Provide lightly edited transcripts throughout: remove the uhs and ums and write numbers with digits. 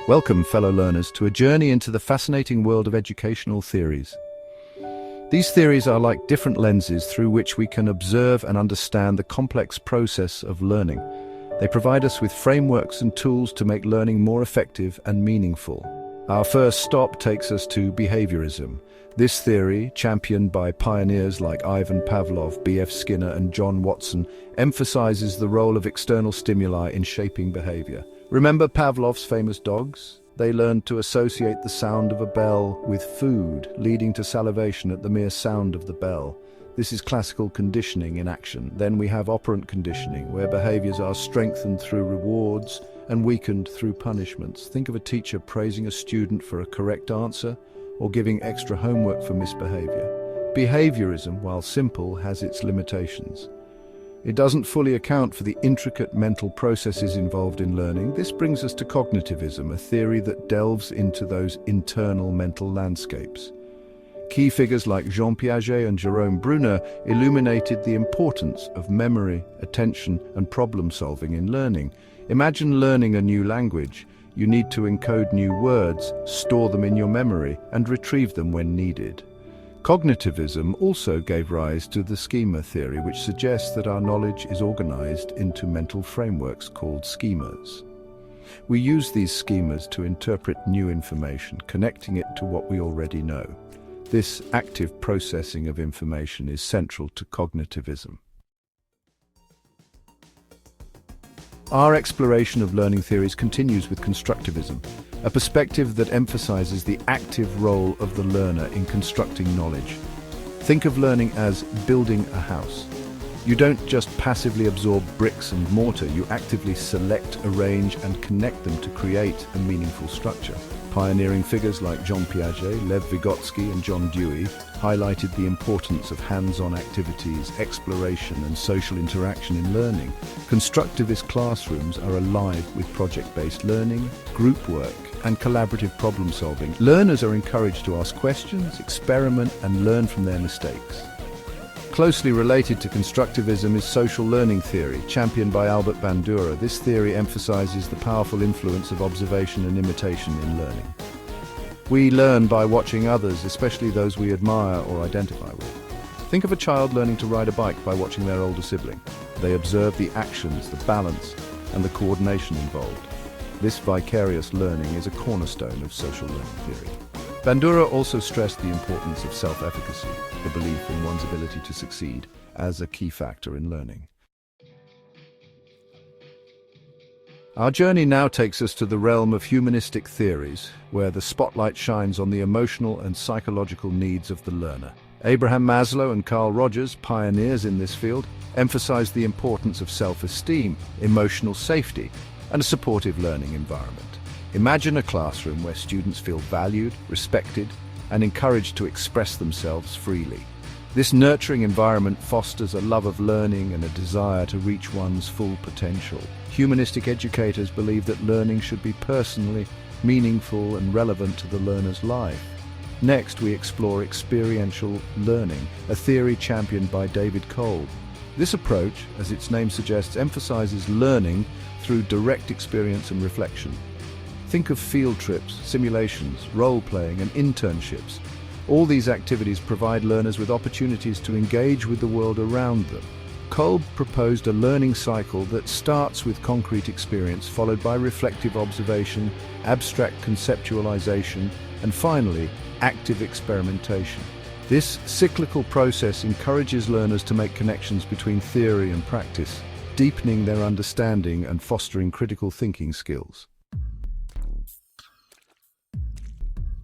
Welcome, fellow learners, to a journey into the fascinating world of educational theories. These theories are like different lenses through which we can observe and understand the complex process of learning. They provide us with frameworks and tools to make learning more effective and meaningful. Our first stop takes us to behaviorism. This theory, championed by pioneers like Ivan Pavlov, B.F. Skinner, and John Watson, emphasizes the role of external stimuli in shaping behavior. Remember Pavlov's famous dogs? They learned to associate the sound of a bell with food, leading to salivation at the mere sound of the bell. This is classical conditioning in action. Then we have operant conditioning, where behaviors are strengthened through rewards and weakened through punishments. Think of a teacher praising a student for a correct answer or giving extra homework for misbehavior. Behaviorism, while simple, has its limitations. It doesn't fully account for the intricate mental processes involved in learning. This brings us to Cognitivism, a theory that delves into those internal mental landscapes. Key figures like Jean Piaget and Jerome Bruner illuminated the importance of memory, attention, and problem-solving in learning. Imagine learning a new language. You need to encode new words, store them in your memory, and retrieve them when needed. Cognitivism also gave rise to the schema theory, which suggests that our knowledge is organized into mental frameworks called schemas. We use these schemas to interpret new information, connecting it to what we already know. This active processing of information is central to cognitivism. Our exploration of learning theories continues with Constructivism, a perspective that emphasizes the active role of the learner in constructing knowledge. Think of learning as building a house. You don't just passively absorb bricks and mortar, you actively select, arrange, and connect them to create a meaningful structure. Pioneering figures like Jean Piaget, Lev Vygotsky, and John Dewey highlighted the importance of hands-on activities, exploration, and social interaction in learning. Constructivist classrooms are alive with project-based learning, group work, and collaborative problem-solving. Learners are encouraged to ask questions, experiment, and learn from their mistakes. Closely related to constructivism is social learning theory, championed by Bandura. This theory emphasizes the powerful influence of observation and imitation in learning. We learn by watching others, especially those we admire or identify with. Think of a child learning to ride a bike by watching their older sibling. They observe the actions, the balance, and the coordination involved. This vicarious learning is a cornerstone of social learning theory. Bandura also stressed the importance of self-efficacy, the belief in one's ability to succeed, as a key factor in learning. Our journey now takes us to the realm of humanistic theories, where the spotlight shines on the emotional and psychological needs of the learner. Abraham Maslow and Carl Rogers, pioneers in this field, emphasized the importance of self-esteem, emotional safety, and a supportive learning environment. Imagine a classroom where students feel valued, respected, and encouraged to express themselves freely. This nurturing environment fosters a love of learning and a desire to reach one's full potential. Humanistic educators believe that learning should be personally, meaningful, and relevant to the learner's life. Next, we explore experiential learning, a theory championed by David Kolb. This approach, as its name suggests, emphasizes learning through direct experience and reflection. Think of field trips, simulations, role-playing, and internships. All these activities provide learners with opportunities to engage with the world around them. Kolb proposed a learning cycle that starts with concrete experience, followed by reflective observation, abstract conceptualization, and finally, active experimentation. This cyclical process encourages learners to make connections between theory and practice, deepening their understanding and fostering critical thinking skills.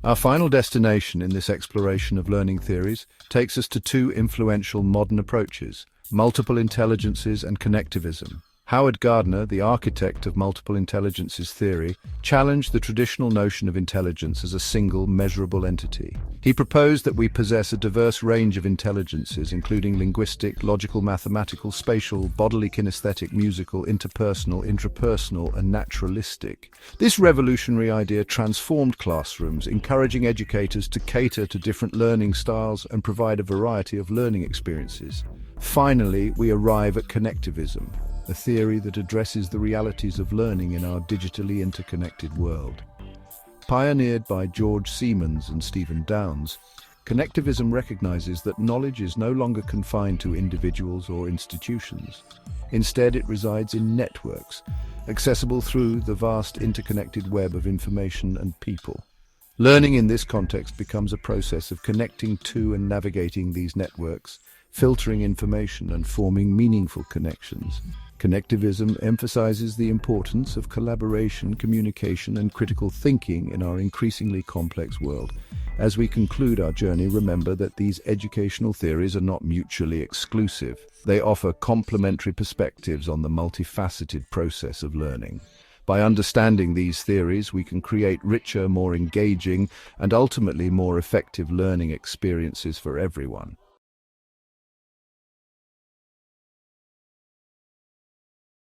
Our final destination in this exploration of learning theories takes us to two influential modern approaches: multiple intelligences and connectivism. Howard Gardner, the architect of multiple intelligences theory, challenged the traditional notion of intelligence as a single, measurable entity. He proposed that we possess a diverse range of intelligences, including linguistic, logical, mathematical, spatial, bodily, kinesthetic, musical, interpersonal, intrapersonal, and naturalistic. This revolutionary idea transformed classrooms, encouraging educators to cater to different learning styles and provide a variety of learning experiences. Finally, we arrive at connectivism, a theory that addresses the realities of learning in our digitally interconnected world. Pioneered by George Siemens and Stephen Downes, Connectivism recognizes that knowledge is no longer confined to individuals or institutions. Instead, it resides in networks, accessible through the vast interconnected web of information and people. Learning in this context becomes a process of connecting to and navigating these networks, filtering information and forming meaningful connections. Connectivism emphasizes the importance of collaboration, communication, and critical thinking in our increasingly complex world. As we conclude our journey, remember that these educational theories are not mutually exclusive. They offer complementary perspectives on the multifaceted process of learning. By understanding these theories, we can create richer, more engaging, and ultimately more effective learning experiences for everyone.